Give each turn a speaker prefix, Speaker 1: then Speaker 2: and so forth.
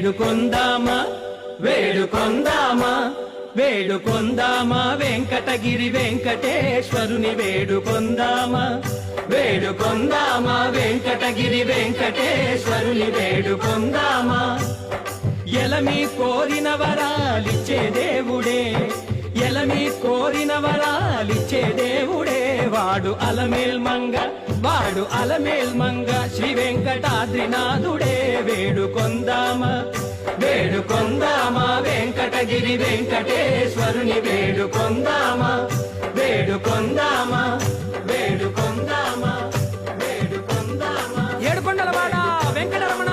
Speaker 1: వేడుకొందామా వేడుకొందామా వేడుకొందామా వెంకటగిరి వెంకటేశ్వరుని వేడుకొందామా వేడుకొందామా వెంకటగిరి వెంకటేశ్వరుని వేడుకొందామా ఎలమి కోరిన వరాలిచ్చే దేవుడే ఎలమి కోరిన వరాలిచ్చే దేవుడే వాడు అలమేల్ మంగ శ్రీ వెంకటాద్రినాథుడే వేడుకొందామా వేడుకొందామా వెంకటగిరి వెంకటేశ్వరుని వేడుకొందామా వేడుకొందామా వేడుకొందామా వేడుకొందామా
Speaker 2: ఏడుకొండలవాడ వెంకటరమణ